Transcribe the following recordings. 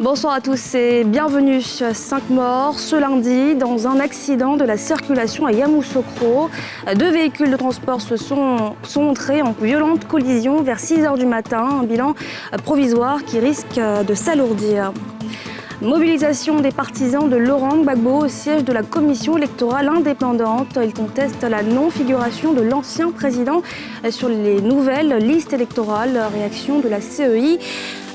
Bonsoir à tous et bienvenue. 5 morts ce lundi dans un accident de la circulation à Yamoussoukro. 2 véhicules de transport sont entrés en violente collision vers 6 h du matin. Un bilan provisoire qui risque de s'alourdir. Mobilisation des partisans de Laurent Gbagbo au siège de la commission électorale indépendante. Ils contestent la non-figuration de l'ancien président sur les nouvelles listes électorales. Réaction de la CEI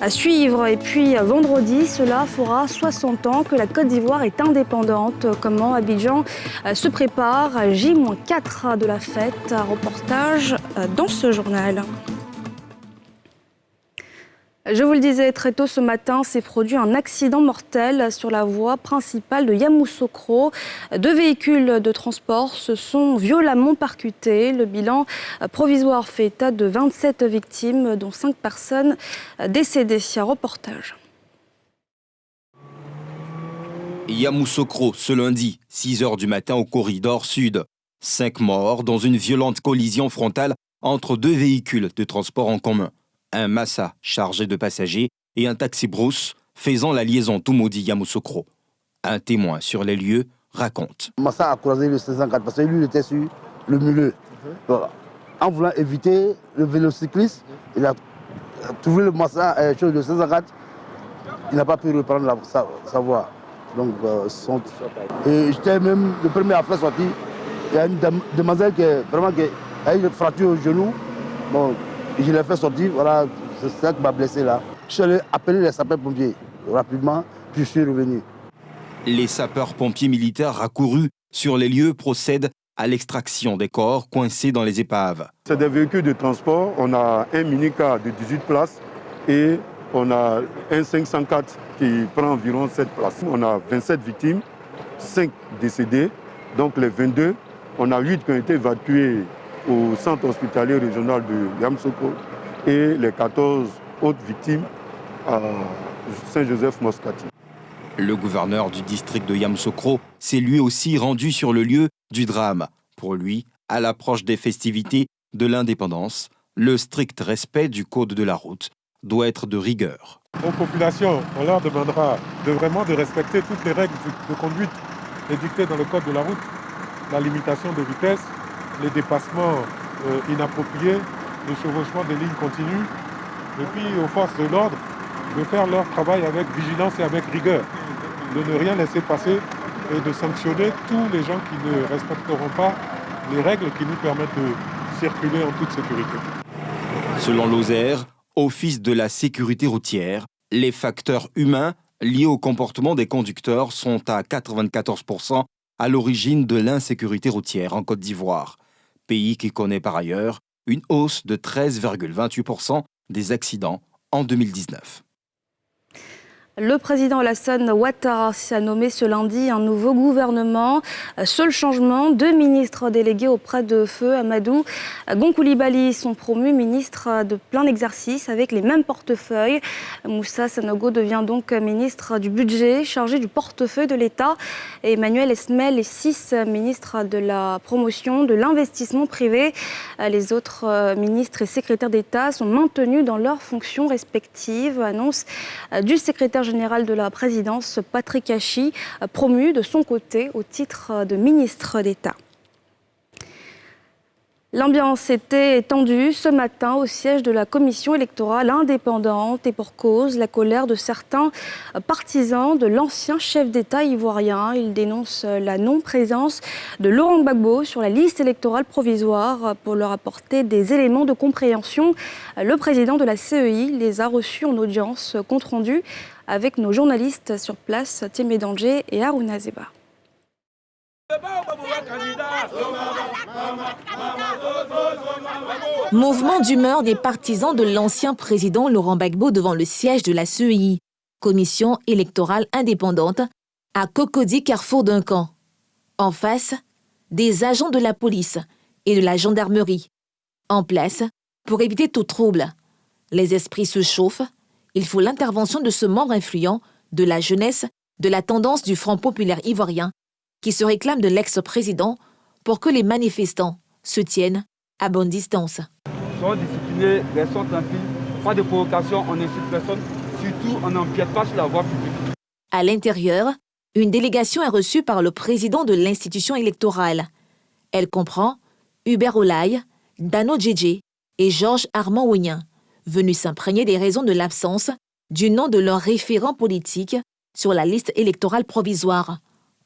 à suivre. Et puis vendredi, cela fera 60 ans que la Côte d'Ivoire est indépendante. Comment Abidjan se prépare à J-4 de la fête. Reportage dans ce journal. Je vous le disais, très tôt ce matin, s'est produit un accident mortel sur la voie principale de Yamoussoukro. 2 véhicules de transport se sont violemment percutés. Le bilan provisoire fait état de 27 victimes, dont 5 personnes décédées. Reportage. Yamoussoukro, ce lundi, 6 h du matin au corridor sud. 5 morts dans une violente collision frontale entre 2 véhicules de transport en commun. Un Massa chargé de passagers et un taxi brousse faisant la liaison Toumoudi-Yamoussoukro. Un témoin sur les lieux raconte. Massa a croisé le 504 parce que lui il était sur le milieu. En voulant éviter le vélocycliste, il a trouvé le Massa sur le 504. Il n'a pas pu reprendre sa voie. Donc, et j'étais même le premier à faire sortir. Il y a une demoiselle qui a eu une fracture au genou. Bon, je l'ai fait sortir, voilà, c'est ça qui m'a blessé là. Je suis allé appeler les sapeurs-pompiers rapidement, puis je suis revenu. Les sapeurs-pompiers militaires accourus sur les lieux procèdent à l'extraction des corps coincés dans les épaves. C'est des véhicules de transport. On a un minicar de 18 places et on a un 504 qui prend environ 7 places. On a 27 victimes, 5 décédés, donc les 22. On a 8 qui ont été évacués au centre hospitalier régional de Yamoussoukro et les 14 autres victimes à Saint-Joseph-Moscati. Le gouverneur du district de Yamoussoukro s'est lui aussi rendu sur le lieu du drame. Pour lui, à l'approche des festivités de l'indépendance, le strict respect du code de la route doit être de rigueur. Aux populations, on leur demandera de respecter toutes les règles de conduite édictées dans le code de la route, la limitation de vitesse, les dépassements inappropriés, le chevauchement des lignes continues, et puis aux forces de l'ordre de faire leur travail avec vigilance et avec rigueur, de ne rien laisser passer et de sanctionner tous les gens qui ne respecteront pas les règles qui nous permettent de circuler en toute sécurité. Selon l'OSER, Office de la sécurité routière, les facteurs humains liés au comportement des conducteurs sont à 94% à l'origine de l'insécurité routière en Côte d'Ivoire, pays qui connaît par ailleurs une hausse de 13,28% des accidents en 2019. Le président Alassane Ouattara a nommé ce lundi un nouveau gouvernement. Seul changement, 2 ministres délégués auprès de Feu Amadou Gonkoulibaly sont promus ministres de plein exercice avec les mêmes portefeuilles. Moussa Sanogo devient donc ministre du budget, chargé du portefeuille de l'État. Et Emmanuel Esmel est 6 ministres de la promotion de l'investissement privé. Les autres ministres et secrétaires d'État sont maintenus dans leurs fonctions respectives. Annonce du secrétaire général de la présidence, Patrick Hachi, promu de son côté au titre de ministre d'État. L'ambiance était tendue ce matin au siège de la commission électorale indépendante et pour cause, la colère de certains partisans de l'ancien chef d'État ivoirien. Ils dénoncent la non-présence de Laurent Gbagbo sur la liste électorale provisoire. Pour leur apporter des éléments de compréhension, le président de la CEI les a reçus en audience compte rendu avec nos journalistes sur place, Témé Danger et Harouna Zeba. Mouvement d'humeur des partisans de l'ancien président Laurent Gbagbo devant le siège de la CEI, commission électorale indépendante, à Cocody, carrefour d'un camp. En face, des agents de la police et de la gendarmerie. En place, pour éviter tout trouble. Les esprits se chauffent Il faut l'intervention de ce membre influent, de la jeunesse, de la tendance du Front populaire ivoirien, qui se réclame de l'ex-président pour que les manifestants se tiennent à bonne distance. Soyons disciplinés, restons tranquilles, pas de provocation, on n'insulte personne, surtout on n'empiète pas sur la voie publique. À l'intérieur, une délégation est reçue par le président de l'institution électorale. Elle comprend Hubert Olaï, Dano Djedje et Georges Armand Ouignan, venus s'imprégner des raisons de l'absence du nom de leur référent politique sur la liste électorale provisoire.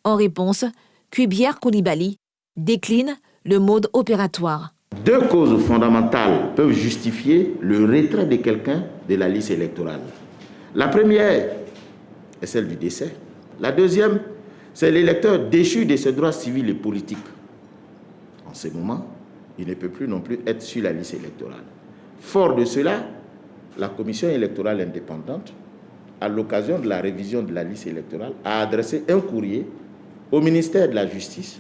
En réponse, Kubière Koulibaly décline le mode opératoire. Deux causes fondamentales peuvent justifier le retrait de quelqu'un de la liste électorale. La première est celle du décès. La deuxième, c'est l'électeur déchu de ses droits civils et politiques. En ce moment, il ne peut plus non plus être sur la liste électorale. Fort de cela, la commission électorale indépendante, à l'occasion de la révision de la liste électorale, a adressé un courrier au ministère de la Justice,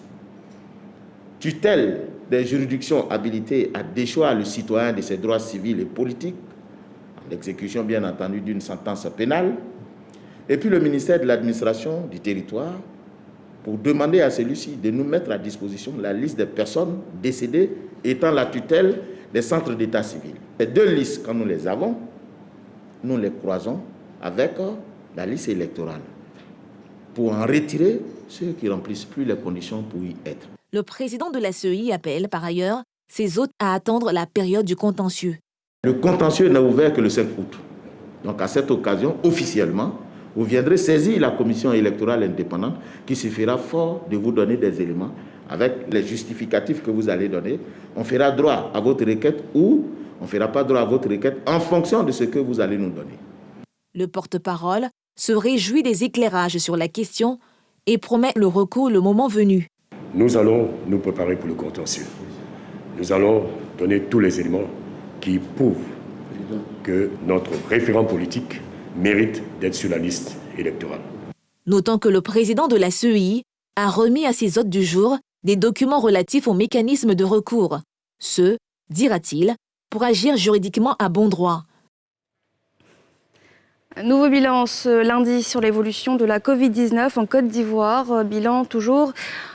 tutelle des juridictions habilitées à déchoir le citoyen de ses droits civils et politiques, en exécution bien entendu d'une sentence pénale, et puis le ministère de l'administration du territoire, pour demander à celui-ci de nous mettre à disposition la liste des personnes décédées étant la tutelle des centres d'état civil. Ces deux listes, quand nous les avons, nous les croisons avec la liste électorale pour en retirer ceux qui ne remplissent plus les conditions pour y être. Le président de la CEI appelle par ailleurs ses hôtes à attendre la période du contentieux. Le contentieux n'est ouvert que le 5 août. Donc à cette occasion, officiellement, vous viendrez saisir la commission électorale indépendante qui se fera fort de vous donner des éléments avec les justificatifs que vous allez donner. On fera droit à votre requête ou on ne fera pas droit à votre requête en fonction de ce que vous allez nous donner. Le porte-parole se réjouit des éclairages sur la question et promet le recours le moment venu. Nous allons nous préparer pour le contentieux. Nous allons donner tous les éléments qui prouvent que notre référent politique mérite d'être sur la liste électorale. Notons que le président de la CEI a remis à ses hôtes du jour des documents relatifs au mécanisme de recours. Ce, dira-t-il, pour agir juridiquement à bon droit. Nouveau bilan ce lundi sur l'évolution de la Covid-19 en Côte d'Ivoire. Bilan toujours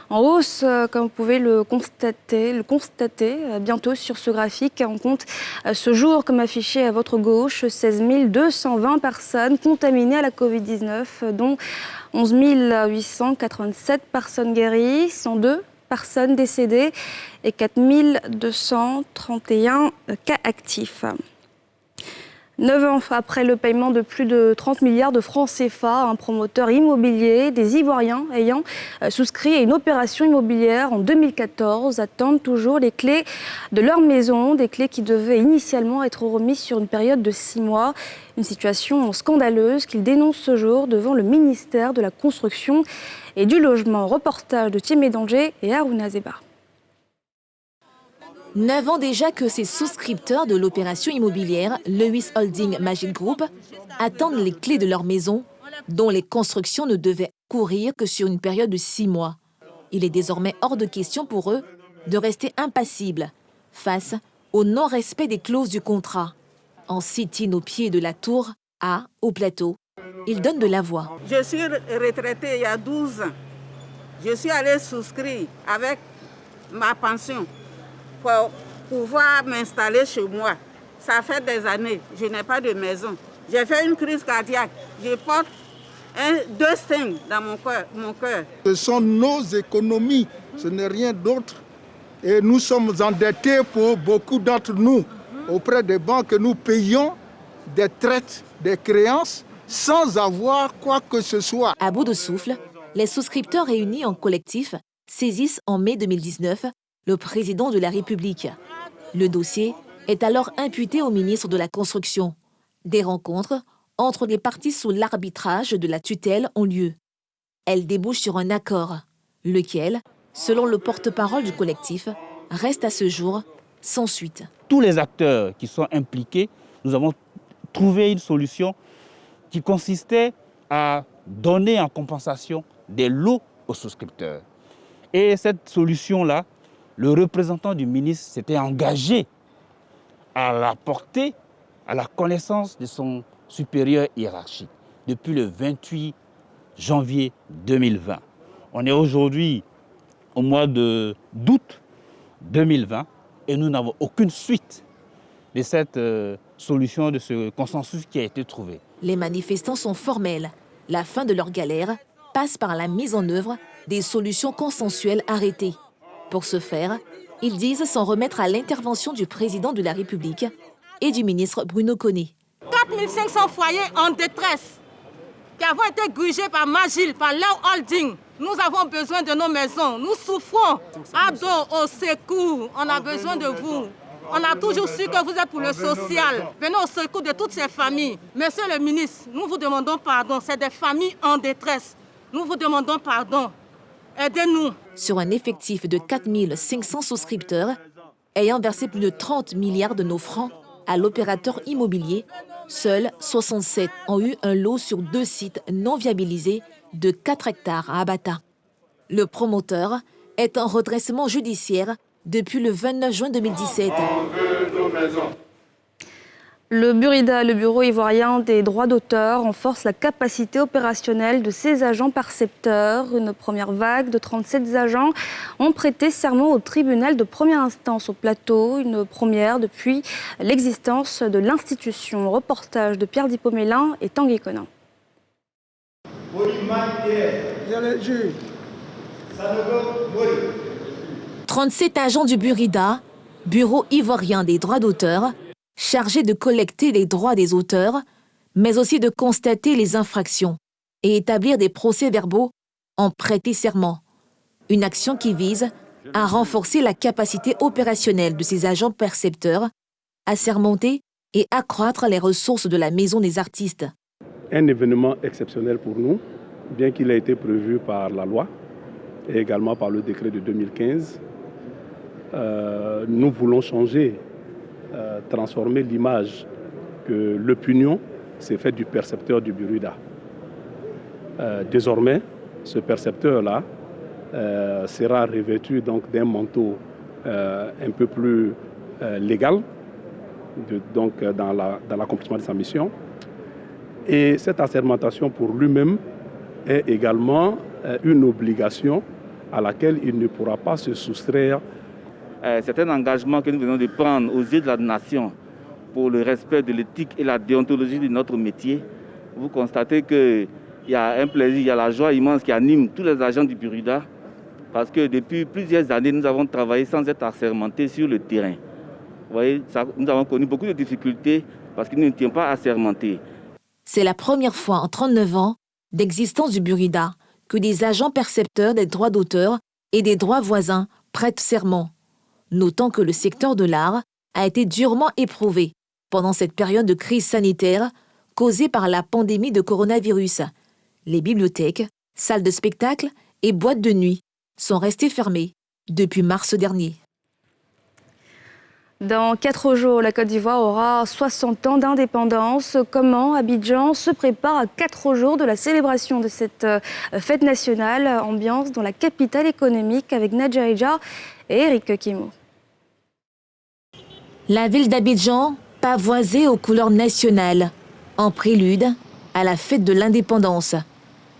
en hausse, comme vous pouvez le constater bientôt sur ce graphique. On compte ce jour, comme affiché à votre gauche, 16 220 personnes contaminées à la Covid-19, dont 11 887 personnes guéries, 102 personnes décédées et 4 231 cas actifs. 9 ans après le paiement de plus de 30 milliards de francs CFA, un promoteur immobilier, des Ivoiriens ayant souscrit à une opération immobilière en 2014 attendent toujours les clés de leur maison, des clés qui devaient initialement être remises sur une période de 6 mois. Une situation scandaleuse qu'ils dénoncent ce jour devant le ministère de la Construction et du Logement. Reportage de Thierry Danger et Harouna Zeba. 9 ans déjà que ces souscripteurs de l'opération immobilière Lewis Holding Magic Group attendent les clés de leur maison, dont les constructions ne devaient courir que sur une période de 6 mois. Il est désormais hors de question pour eux de rester impassibles face au non-respect des clauses du contrat. En sit-in au pied de la tour A, au plateau, ils donnent de la voix. Je suis retraitée il y a 12 ans. Je suis allée souscrire avec ma pension pour pouvoir m'installer chez moi. Ça fait des années, je n'ai pas de maison. J'ai fait une crise cardiaque. Je porte 2 stings dans mon cœur. Ce sont nos économies, ce n'est rien d'autre. Et nous sommes endettés pour beaucoup d'entre nous. Auprès des banques, nous payons des traites, des créances, sans avoir quoi que ce soit. À bout de souffle, les souscripteurs réunis en collectif saisissent en mai 2019 le président de la République. Le dossier est alors imputé au ministre de la Construction. Des rencontres entre les parties sous l'arbitrage de la tutelle ont lieu. Elles débouchent sur un accord, lequel, selon le porte-parole du collectif, reste à ce jour sans suite. Tous les acteurs qui sont impliqués, nous avons trouvé une solution qui consistait à donner en compensation des lots aux souscripteurs. Et cette solution-là, le représentant du ministre s'était engagé à la porter à la connaissance de son supérieur hiérarchique depuis le 28 janvier 2020. On est aujourd'hui au mois d'août 2020 et nous n'avons aucune suite de cette solution, de ce consensus qui a été trouvé. Les manifestants sont formels. La fin de leur galère passe par la mise en œuvre des solutions consensuelles arrêtées. Pour ce faire, ils disent s'en remettre à l'intervention du président de la République et du ministre Bruno Koné. 4500 foyers en détresse qui avons été grigés par Magil, par Léo Holding. Nous avons besoin de nos maisons, nous souffrons. Ado, au secours, on a besoin de vous. On a toujours su que vous êtes pour le social. Venez au secours de toutes ces familles. Monsieur le ministre, nous vous demandons pardon. C'est des familles en détresse. Nous vous demandons pardon. Aidez-nous. Sur un effectif de 4500 souscripteurs, ayant versé plus de 30 milliards de nos francs à l'opérateur immobilier, seuls 67 ont eu un lot sur 2 sites non viabilisés de 4 hectares à Abata. Le promoteur est en redressement judiciaire depuis le 29 juin 2017. Le Burida, le Bureau ivoirien des droits d'auteur, renforce la capacité opérationnelle de ses agents percepteurs. Une première vague de 37 agents ont prêté serment au tribunal de première instance au Plateau. Une première depuis l'existence de l'institution. Reportage de Pierre Dipomélin et Tanguy Conan. 37 agents du Burida, Bureau ivoirien des droits d'auteur, chargés de collecter les droits des auteurs, mais aussi de constater les infractions et établir des procès-verbaux, ont prêté serment. Une action qui vise à renforcer la capacité opérationnelle de ces agents percepteurs, à sermonter et accroître les ressources de la Maison des artistes. Un événement exceptionnel pour nous, bien qu'il ait été prévu par la loi et également par le décret de 2015. Nous voulons changer, transformer l'image que l'opinion s'est faite du percepteur du Burida. Désormais, ce percepteur-là sera revêtu donc d'un manteau un peu plus légal dans l'accomplissement de sa mission. Et cette assermentation pour lui-même est également une obligation à laquelle il ne pourra pas se soustraire. C'est un engagement que nous venons de prendre aux yeux de la nation pour le respect de l'éthique et la déontologie de notre métier. Vous constatez qu'il y a un plaisir, il y a la joie immense qui anime tous les agents du Burida parce que depuis plusieurs années, nous avons travaillé sans être assermentés sur le terrain. Vous voyez, nous avons connu beaucoup de difficultés parce qu'ils ne tiennent pas assermentés. C'est la première fois en 39 ans d'existence du Burida que des agents percepteurs des droits d'auteur et des droits voisins prêtent serment. Notant que le secteur de l'art a été durement éprouvé pendant cette période de crise sanitaire causée par la pandémie de coronavirus. Les bibliothèques, salles de spectacle et boîtes de nuit sont restées fermées depuis mars dernier. Dans 4 jours, la Côte d'Ivoire aura 60 ans d'indépendance. Comment Abidjan se prépare à 4 jours de la célébration de cette fête nationale? Ambiance dans la capitale économique avec Nadja Eja et Eric Kimo. La ville d'Abidjan, pavoisée aux couleurs nationales, en prélude à la fête de l'indépendance.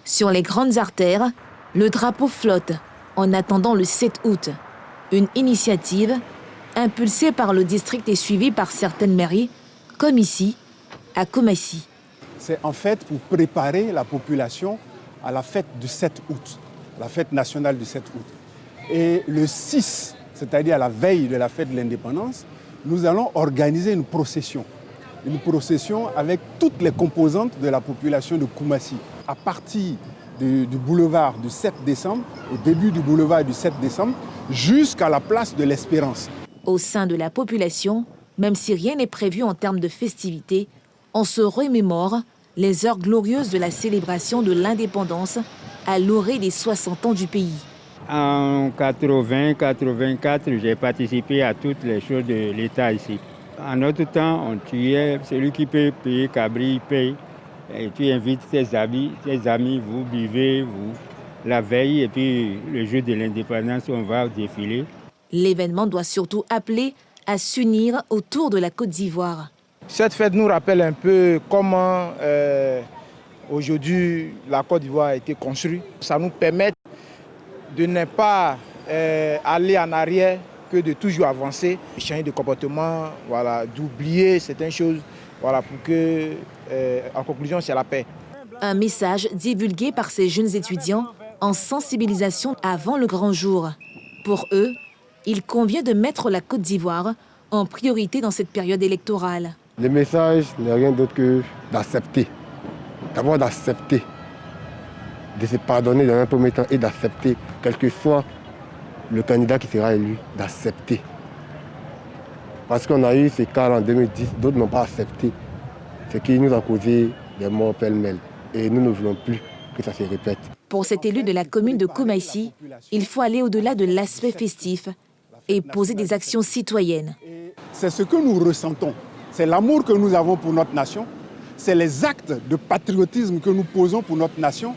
Sur les grandes artères, le drapeau flotte en attendant le 7 août. Une initiative impulsée par le district et suivie par certaines mairies, comme ici, à Komassi. C'est en fait pour préparer la population à la fête du 7 août, la fête nationale du 7 août. Et le 6, c'est-à-dire à la veille de la fête de l'indépendance, nous allons organiser une procession avec toutes les composantes de la population de Koumassi. À partir du boulevard du 7 décembre, au début du boulevard du 7 décembre, jusqu'à la place de l'Espérance. Au sein de la population, même si rien n'est prévu en termes de festivités, on se remémore les heures glorieuses de la célébration de l'indépendance à l'orée des 60 ans du pays. En 80-84, j'ai participé à toutes les choses de l'État ici. En notre temps, on tuait celui qui peut payer, Cabri paye. Et tu invites tes amis, vous buvez, la veille, et puis le jour de l'indépendance, on va défiler. L'événement doit surtout appeler à s'unir autour de la Côte d'Ivoire. Cette fête nous rappelle un peu comment aujourd'hui la Côte d'Ivoire a été construite. Ça nous permet de ne pas aller en arrière, que de toujours avancer, changer de comportement, voilà, d'oublier certaines choses, voilà, pour que, en conclusion, c'est la paix. Un message divulgué par ces jeunes étudiants en sensibilisation avant le grand jour. Pour eux, il convient de mettre la Côte d'Ivoire en priorité dans cette période électorale. Le message n'est rien d'autre que d'accepter. D'abord d'accepter, de se pardonner dans un premier temps et d'accepter, quel que soit le candidat qui sera élu, d'accepter. Parce qu'on a eu ces cas en 2010, d'autres n'ont pas accepté, ce qui nous a causé des morts pêle-mêle. Et nous ne voulons plus que ça se répète. Pour cet élu de la commune de Koumaïsi, il faut aller au-delà de l'aspect festif et poser des actions citoyennes. C'est ce que nous ressentons, c'est l'amour que nous avons pour notre nation, c'est les actes de patriotisme que nous posons pour notre nation,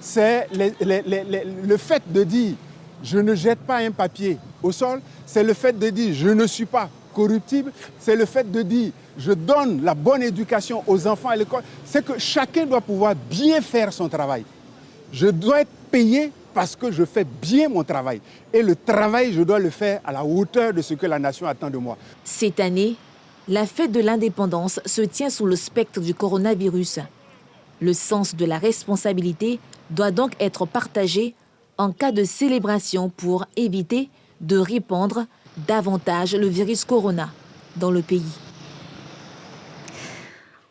c'est le fait de dire « je ne jette pas un papier au sol », c'est le fait de dire « je ne suis pas corruptible », c'est le fait de dire « je donne la bonne éducation aux enfants à l'école », c'est que chacun doit pouvoir bien faire son travail. Je dois être payé parce que je fais bien mon travail. Et le travail, je dois le faire à la hauteur de ce que la nation attend de moi. Cette année, la fête de l'indépendance se tient sous le spectre du coronavirus. Le sens de la responsabilité doit donc être partagé en cas de célébration pour éviter de répandre davantage le virus corona dans le pays.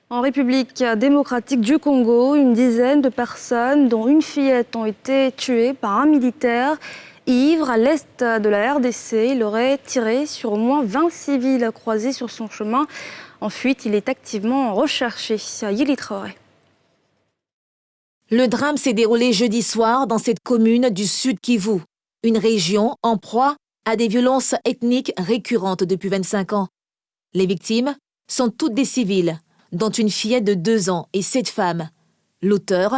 En République démocratique du Congo, une dizaine de personnes, dont une fillette, ont été tuées par un militaire ivre à l'est de la RDC. Il aurait tiré sur au moins 20 civils croisés sur son chemin. En fuite, il est activement recherché. Yéli Traoré. Le drame s'est déroulé jeudi soir dans cette commune du Sud Kivu, une région en proie à des violences ethniques récurrentes depuis 25 ans. Les victimes sont toutes des civils, dont une fillette de 2 ans et 7 femmes. L'auteur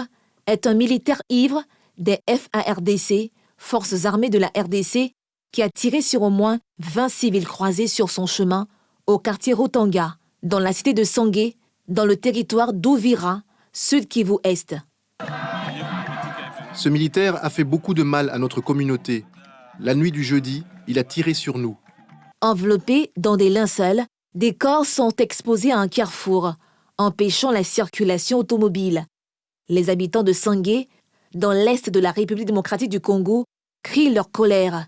est un militaire ivre des FARDC, Forces armées de la RDC, qui a tiré sur au moins 20 civils croisés sur son chemin au quartier Rotanga, dans la cité de Sangué, dans le territoire d'Ouvira, Sud Kivu Est. Ce militaire a fait beaucoup de mal à notre communauté. La nuit du jeudi, il a tiré sur nous. Enveloppés dans des linceuls, des corps sont exposés à un carrefour, empêchant la circulation automobile. Les habitants de Sangué, dans l'est de la République démocratique du Congo, crient leur colère.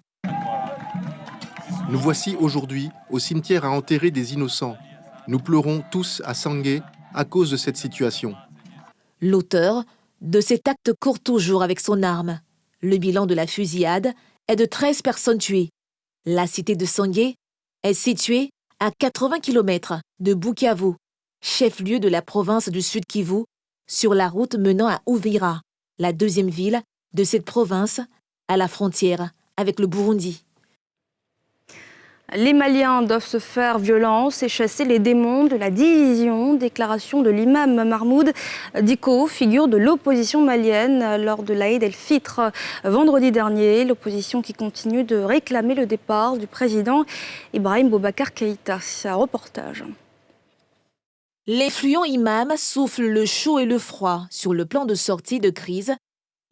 Nous voici aujourd'hui au cimetière à enterrer des innocents. Nous pleurons tous à Sangué à cause de cette situation. L'auteur de cet acte court toujours avec son arme. Le bilan de la fusillade est de 13 personnes tuées. La cité de Sangué est située à 80 km de Bukavu, chef-lieu de la province du Sud Kivu, sur la route menant à Uvira, la deuxième ville de cette province à la frontière avec le Burundi. Les Maliens doivent se faire violence et chasser les démons de la division. Déclaration de l'imam Mahmoud Dicko, figure de l'opposition malienne lors de l'Aïd el-Fitr vendredi dernier. L'opposition qui continue de réclamer le départ du président Ibrahim Boubacar Keïta. C'est un reportage. L'influent imam souffle le chaud et le froid sur le plan de sortie de crise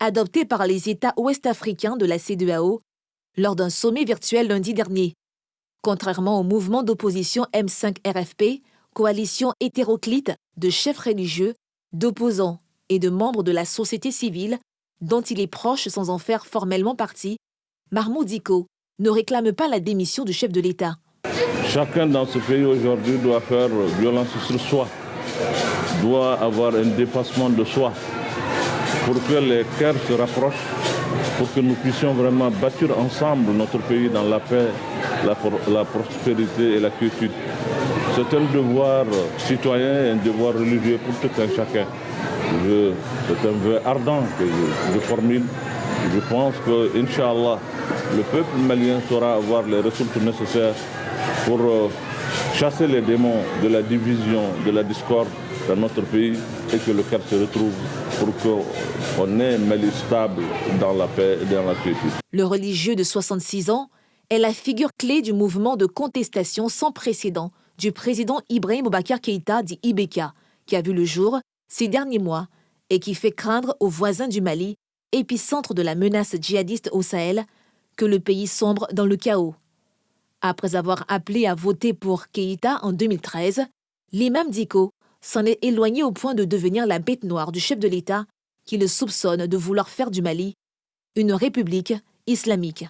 adopté par les États ouest-africains de la CEDEAO lors d'un sommet virtuel lundi dernier. Contrairement au mouvement d'opposition M5-RFP, coalition hétéroclite de chefs religieux, d'opposants et de membres de la société civile, dont il est proche sans en faire formellement partie, Mahmoud Dicko ne réclame pas la démission du chef de l'État. Chacun dans ce pays aujourd'hui doit faire violence sur soi, doit avoir un dépassement de soi pour que les cœurs se rapprochent, pour que nous puissions vraiment bâtir ensemble notre pays dans la paix, la prospérité et la quiétude. C'est un devoir citoyen, un devoir religieux pour tout un chacun. C'est un vœu ardent que je formule. Je pense que, Inch'Allah, le peuple malien saura avoir les ressources nécessaires pour chasser les démons de la division, de la discorde dans notre pays et que le cœur se retrouve pour qu'on ait un Mali stable dans la paix et dans la quiétude. Le religieux de 66 ans est la figure clé du mouvement de contestation sans précédent du président Ibrahim Boubacar Keïta, dit Ibeka, qui a vu le jour ces derniers mois et qui fait craindre aux voisins du Mali, épicentre de la menace djihadiste au Sahel, que le pays sombre dans le chaos. Après avoir appelé à voter pour Keïta en 2013, l'imam Diko s'en est éloigné au point de devenir la bête noire du chef de l'État qui le soupçonne de vouloir faire du Mali une république islamique.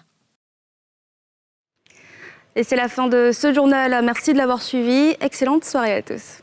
Et c'est la fin de ce journal. Merci de l'avoir suivi. Excellente soirée à tous.